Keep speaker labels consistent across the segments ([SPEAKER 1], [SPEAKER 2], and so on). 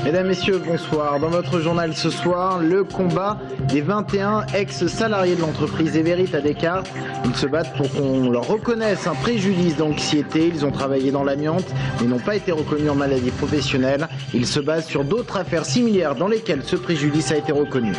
[SPEAKER 1] Mesdames, Messieurs, bonsoir. Dans votre journal ce soir, le combat des 21 ex-salariés de l'entreprise Everit à Descartes. Ils se battent pour qu'on leur reconnaisse un préjudice d'anxiété. Ils ont travaillé dans l'amiante, mais n'ont pas été reconnus en maladie professionnelle. Ils se basent sur d'autres affaires similaires dans lesquelles ce préjudice a été reconnu.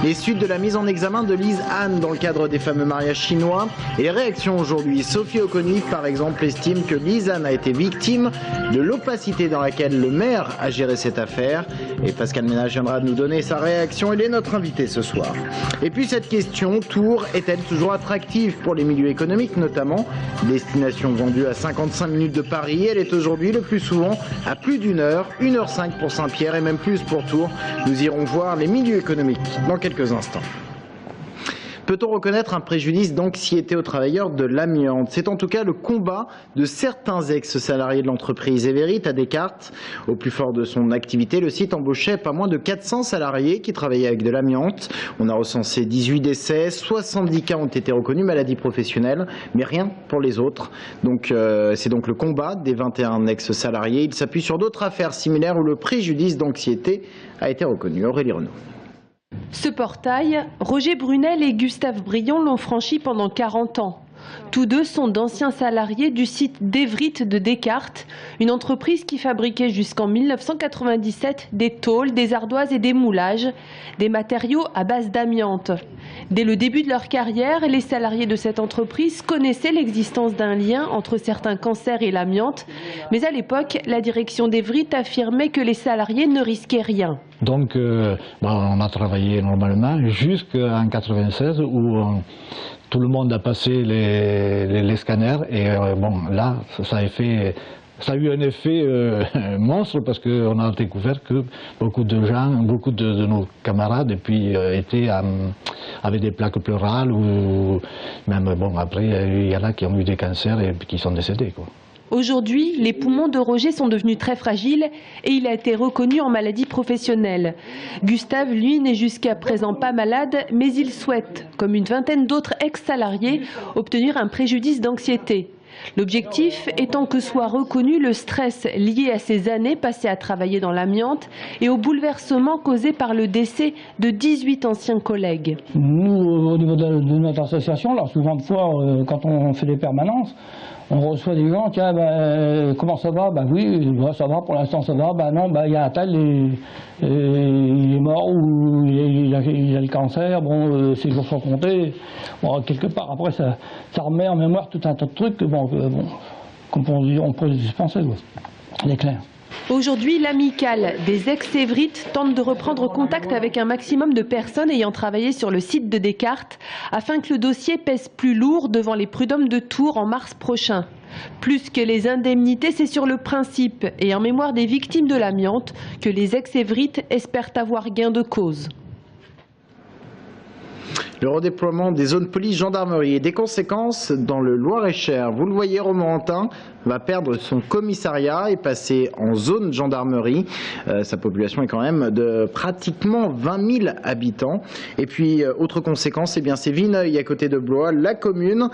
[SPEAKER 1] Les suites de la mise en examen de Lise Anne dans le cadre des fameux mariages chinois et les réactions aujourd'hui. Sophie Oconi, par exemple, estime que Lise Anne a été victime de l'opacité dans laquelle le maire a géré cette affaire. Et Pascal Ménage viendra nous donner sa réaction. Il est notre invité ce soir. Et puis cette question, Tours est-elle toujours attractive pour les milieux économiques notamment? Destination vendue à 55 minutes de Paris, elle est aujourd'hui le plus souvent à plus d'une heure, 1h05 pour Saint-Pierre et même plus pour Tours. Nous irons voir les milieux économiques dans quelques instants. Peut-on reconnaître un préjudice d'anxiété aux travailleurs de l'amiante? C'est en tout cas le combat de certains ex-salariés de l'entreprise Everit à Descartes. Au plus fort de son activité, le site embauchait pas moins de 400 salariés qui travaillaient avec de l'amiante. On a recensé 18 décès, 70 cas ont été reconnus maladie professionnelle, mais rien pour les autres. C'est donc le combat des 21 ex-salariés. Il s'appuie sur d'autres affaires similaires où le préjudice d'anxiété a été reconnu. Aurélie Renaud.
[SPEAKER 2] Ce portail, Roger Brunel et Gustave Brion l'ont franchi pendant 40 ans. Tous deux sont d'anciens salariés du site d'Evrit de Descartes, une entreprise qui fabriquait jusqu'en 1997 des tôles, des ardoises et des moulages, des matériaux à base d'amiante. Dès le début de leur carrière, les salariés de cette entreprise connaissaient l'existence d'un lien entre certains cancers et l'amiante, mais à l'époque, la direction d'Evrit affirmait que les salariés ne risquaient rien.
[SPEAKER 3] Donc, on a travaillé normalement jusqu'en 1996 où tout le monde a passé les scanners et là, ça a eu un effet monstre parce qu'on a découvert que beaucoup de gens, beaucoup de nos camarades et puis avaient des plaques pleurales ou même après il y en a qui ont eu des cancers et qui sont décédés, quoi.
[SPEAKER 2] Aujourd'hui, les poumons de Roger sont devenus très fragiles et il a été reconnu en maladie professionnelle. Gustave, lui, n'est jusqu'à présent pas malade, mais il souhaite, comme une vingtaine d'autres ex-salariés, obtenir un préjudice d'anxiété. L'objectif étant que soit reconnu le stress lié à ces années passées à travailler dans l'amiante et au bouleversement causé par le décès de 18 anciens collègues.
[SPEAKER 4] Nous, au niveau de notre association, alors souvent de fois, quand on fait des permanences, on reçoit des gens, tiens, comment ça va? Oui, ça va, pour l'instant ça va. Non, il y a un tel, il est mort ou il a le cancer, ses jours sont comptés. Quelque part, après, ça remet en mémoire tout un tas de trucs qu'on peut dispenser, c'est clair.
[SPEAKER 2] Aujourd'hui, l'amicale des ex-Evrit tente de reprendre contact avec un maximum de personnes ayant travaillé sur le site de Descartes afin que le dossier pèse plus lourd devant les prud'hommes de Tours en mars prochain. Plus que les indemnités, c'est sur le principe et en mémoire des victimes de l'amiante que les ex-Evrit espèrent avoir gain de cause.
[SPEAKER 1] Le redéploiement des zones police-gendarmerie et des conséquences dans le Loir-et-Cher. Vous le voyez, Romorantin va perdre son commissariat et passer en zone gendarmerie. Sa population est quand même de pratiquement 20 000 habitants. Et puis, autre conséquence, c'est Vineuil à côté de Blois. La commune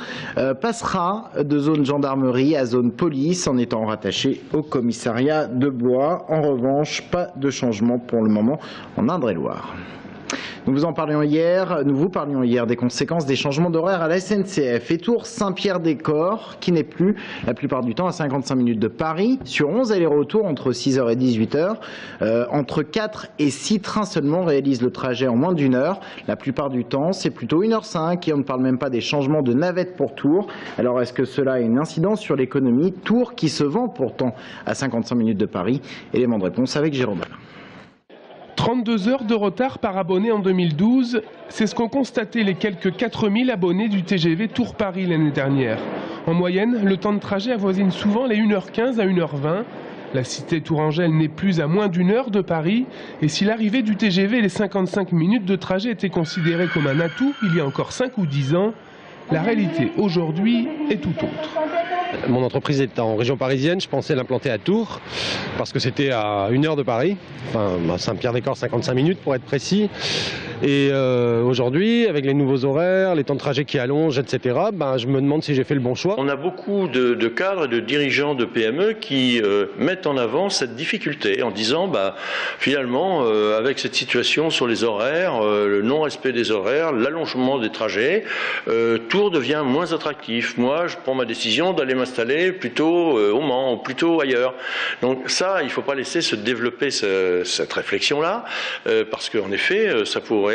[SPEAKER 1] passera de zone gendarmerie à zone police en étant rattachée au commissariat de Blois. En revanche, pas de changement pour le moment en Indre-et-Loire. Nous vous parlions hier des conséquences des changements d'horaire à la SNCF et Tours Saint-Pierre-des-Corps qui n'est plus la plupart du temps à 55 minutes de Paris sur 11 allers-retours entre 6h et 18h. Entre 4 et 6 trains seulement réalisent le trajet en moins d'une heure. La plupart du temps, c'est plutôt 1h05 et on ne parle même pas des changements de navette pour Tours. Alors est-ce que cela a une incidence sur l'économie? Tours qui se vend pourtant à 55 minutes de Paris. Élément de réponse avec Jérôme.
[SPEAKER 5] 32 heures de retard par abonné en 2012, c'est ce qu'ont constaté les quelques 4000 abonnés du TGV Tours-Paris l'année dernière. En moyenne, le temps de trajet avoisine souvent les 1h15 à 1h20. La cité tourangelle n'est plus à moins d'une heure de Paris et si l'arrivée du TGV et les 55 minutes de trajet étaient considérées comme un atout il y a encore 5 ou 10 ans, la réalité aujourd'hui est tout autre.
[SPEAKER 6] Mon entreprise est en région parisienne, je pensais l'implanter à Tours parce que c'était à 1 heure de Paris, enfin Saint-Pierre-des-Corps 55 minutes pour être précis. Et aujourd'hui, avec les nouveaux horaires, les temps de trajet qui allongent, etc., je me demande si j'ai fait le bon choix.
[SPEAKER 7] On a beaucoup de cadres et de dirigeants de PME qui mettent en avant cette difficulté en disant finalement avec cette situation sur les horaires, le non-respect des horaires, l'allongement des trajets, Tours devient moins attractif. Moi, je prends ma décision d'aller m'installer plutôt au Mans ou plutôt ailleurs. Donc ça, il ne faut pas laisser se développer cette réflexion-là, parce qu'en effet, ça pourrait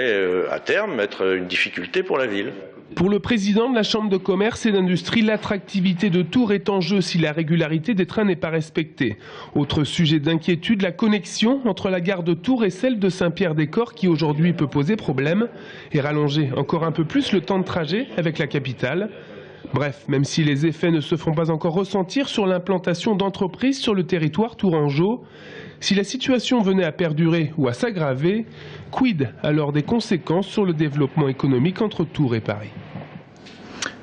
[SPEAKER 7] à terme être une difficulté pour la ville.
[SPEAKER 5] Pour le président de la Chambre de commerce et d'industrie, l'attractivité de Tours est en jeu si la régularité des trains n'est pas respectée. Autre sujet d'inquiétude, la connexion entre la gare de Tours et celle de Saint-Pierre-des-Corps qui aujourd'hui peut poser problème et rallonger encore un peu plus le temps de trajet avec la capitale. Bref, même si les effets ne se font pas encore ressentir sur l'implantation d'entreprises sur le territoire tourangeau, si la situation venait à perdurer ou à s'aggraver, quid alors des conséquences sur le développement économique entre Tours et Paris ?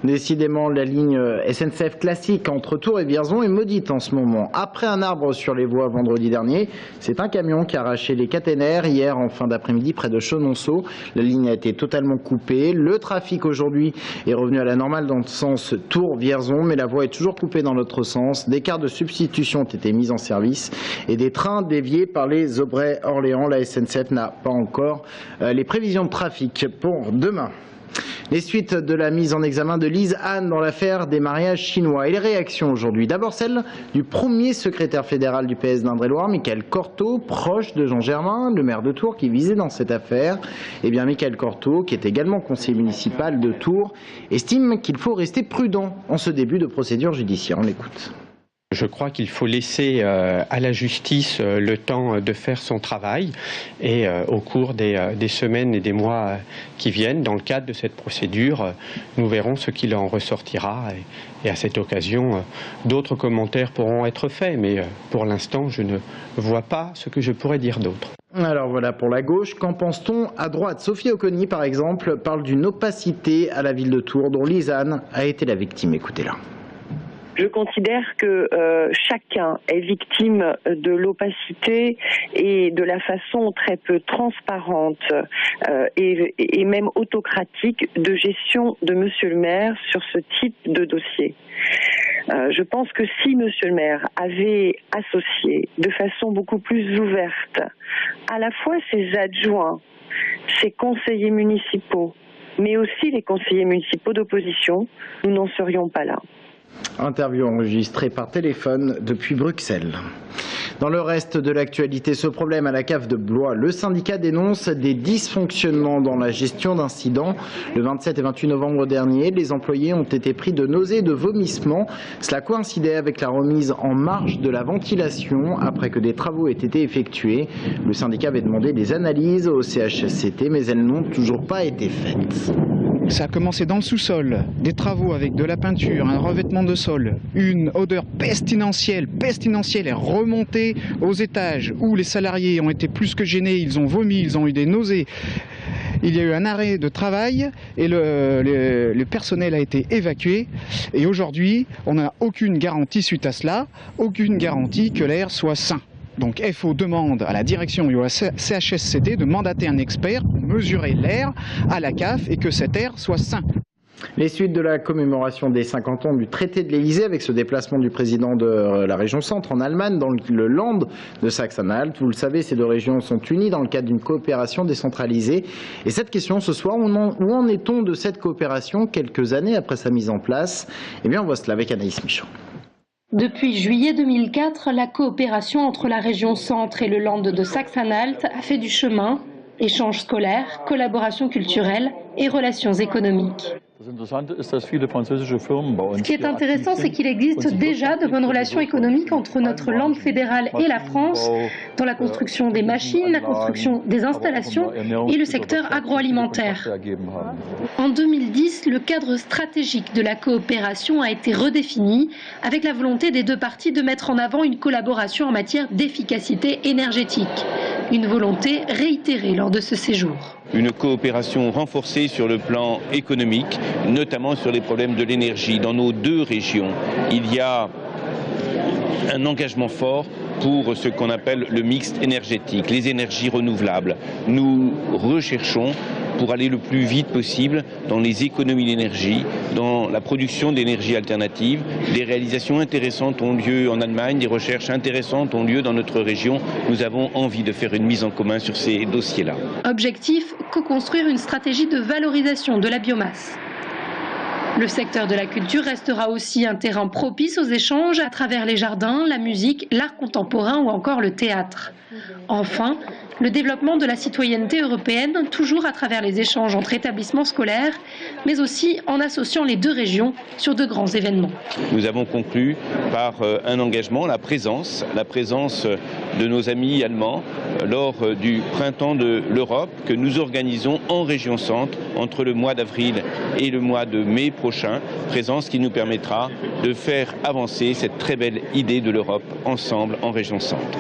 [SPEAKER 1] Décidément, la ligne SNCF classique entre Tours et Vierzon est maudite en ce moment. Après un arbre sur les voies vendredi dernier, c'est un camion qui a arraché les caténaires hier en fin d'après-midi près de Chenonceau. La ligne a été totalement coupée. Le trafic aujourd'hui est revenu à la normale dans le sens Tours-Vierzon, mais la voie est toujours coupée dans l'autre sens. Des cars de substitution ont été mis en service et des trains déviés par les Aubrais-Orléans. La SNCF n'a pas encore les prévisions de trafic pour demain. Les suites de la mise en examen de Lise Anne dans l'affaire des mariages chinois et les réactions aujourd'hui. D'abord celle du premier secrétaire fédéral du PS d'Indre-et-Loire, Michael Cortot, proche de Jean Germain, le maire de Tours qui visait dans cette affaire. Eh bien Michael Cortot, qui est également conseiller municipal de Tours, estime qu'il faut rester prudent en ce début de procédure judiciaire. On l'écoute.
[SPEAKER 8] Je crois qu'il faut laisser à la justice le temps de faire son travail et au cours des semaines et des mois qui viennent, dans le cadre de cette procédure, nous verrons ce qu'il en ressortira et à cette occasion, d'autres commentaires pourront être faits, mais pour l'instant, je ne vois pas ce que je pourrais dire d'autre.
[SPEAKER 1] Alors voilà pour la gauche. Qu'en pense-t-on à droite? Sophie Oconi, par exemple, parle d'une opacité à la ville de Tours dont Lise Anne a été la victime. Écoutez-la.
[SPEAKER 9] Je considère que chacun est victime de l'opacité et de la façon très peu transparente et même autocratique de gestion de Monsieur le maire sur ce type de dossier. Je pense que si Monsieur le maire avait associé de façon beaucoup plus ouverte à la fois ses adjoints, ses conseillers municipaux, mais aussi les conseillers municipaux d'opposition, nous n'en serions pas là.
[SPEAKER 1] Interview enregistrée par téléphone depuis Bruxelles. Dans le reste de l'actualité, ce problème à la cave de Blois, le syndicat dénonce des dysfonctionnements dans la gestion d'incidents. Le 27 et 28 novembre dernier, les employés ont été pris de nausées et de vomissements. Cela coïncidait avec la remise en marche de la ventilation après que des travaux aient été effectués. Le syndicat avait demandé des analyses au CHSCT, mais elles n'ont toujours pas été faites.
[SPEAKER 10] Ça a commencé dans le sous-sol, des travaux avec de la peinture, un revêtement de sol, une odeur pestilentielle est remontée aux étages où les salariés ont été plus que gênés, ils ont vomi, ils ont eu des nausées. Il y a eu un arrêt de travail et le personnel a été évacué. Et aujourd'hui, on n'a aucune garantie suite à cela, aucune garantie que l'air soit sain. Donc FO demande à la direction et au CHSCT de mandater un expert pour mesurer l'air à la CAF et que cet air soit sain.
[SPEAKER 1] Les suites de la commémoration des 50 ans du traité de l'Elysée avec ce déplacement du président de la région centre en Allemagne dans le Land de Sachsen-Anhalt. Vous le savez, ces deux régions sont unies dans le cadre d'une coopération décentralisée. Et cette question ce soir, où en est-on de cette coopération quelques années après sa mise en place? Eh bien, on voit cela avec Anaïs Michaud.
[SPEAKER 11] Depuis juillet 2004, la coopération entre la région centre et le Land de Sachsen-Anhalt a fait du chemin. Échanges scolaires, collaboration culturelle et relations économiques. Ce qui est intéressant, c'est qu'il existe déjà de bonnes relations économiques entre notre Land fédéral et la France dans la construction des machines, la construction des installations et le secteur agroalimentaire. En 2010, le cadre stratégique de la coopération a été redéfini avec la volonté des deux parties de mettre en avant une collaboration en matière d'efficacité énergétique. Une volonté réitérée lors de ce séjour.
[SPEAKER 12] Une coopération renforcée sur le plan économique, notamment sur les problèmes de l'énergie. Dans nos deux régions, il y a un engagement fort pour ce qu'on appelle le mix énergétique, les énergies renouvelables. Nous recherchons pour aller le plus vite possible dans les économies d'énergie, dans la production d'énergie alternative. Des réalisations intéressantes ont lieu en Allemagne, des recherches intéressantes ont lieu dans notre région. Nous avons envie de faire une mise en commun sur ces dossiers-là.
[SPEAKER 11] Objectif, co-construire une stratégie de valorisation de la biomasse. Le secteur de la culture restera aussi un terrain propice aux échanges à travers les jardins, la musique, l'art contemporain ou encore le théâtre. Enfin, le développement de la citoyenneté européenne, toujours à travers les échanges entre établissements scolaires, mais aussi en associant les deux régions sur de grands événements.
[SPEAKER 12] Nous avons conclu par un engagement, la présence de nos amis allemands lors du printemps de l'Europe que nous organisons en région centre entre le mois d'avril et le mois de mai prochain, présence qui nous permettra de faire avancer cette très belle idée de l'Europe ensemble en région centre.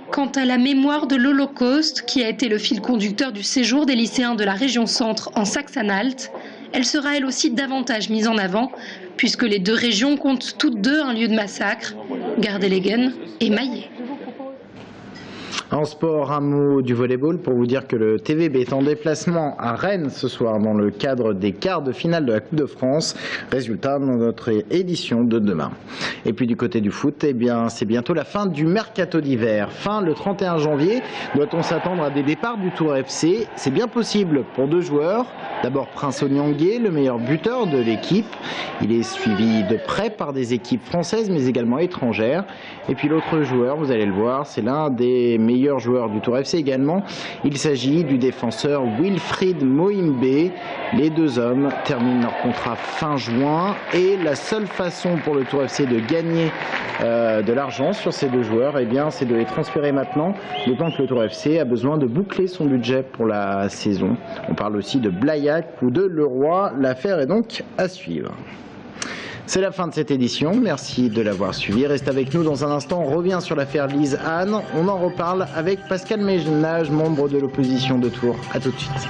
[SPEAKER 11] Quant à la mémoire de l'Holocauste, qui a été le fil conducteur du séjour des lycéens de la région centre en Saxe-Anhalt, elle sera elle aussi davantage mise en avant, puisque les deux régions comptent toutes deux un lieu de massacre, Gardelegen et Maillet.
[SPEAKER 1] En sport, un mot du volleyball pour vous dire que le TVB est en déplacement à Rennes ce soir dans le cadre des quarts de finale de la Coupe de France. Résultat dans notre édition de demain. Et puis du côté du foot, eh bien, c'est bientôt la fin du mercato d'hiver. Fin le 31 janvier. Doit-on s'attendre à des départs du Tour FC? C'est bien possible pour deux joueurs. D'abord Prince Onyangé, le meilleur buteur de l'équipe. Il est suivi de près par des équipes françaises mais également étrangères. Et puis l'autre joueur, vous allez le voir, c'est l'un des meilleurs joueurs du Tour FC également. Il s'agit du défenseur Wilfried Moimbe. Les deux hommes terminent leur contrat fin juin et la seule façon pour le Tour FC de gagner de l'argent sur ces deux joueurs, eh bien, c'est de les transférer maintenant, d'autant que le Tour FC a besoin de boucler son budget pour la saison. On parle aussi de Blaillac ou de Leroy. L'affaire est donc à suivre. C'est la fin de cette édition, merci de l'avoir suivi. Reste avec nous dans un instant, on revient sur l'affaire Lise Anne. On en reparle avec Pascal Ménage, membre de l'opposition de Tours. A tout de suite.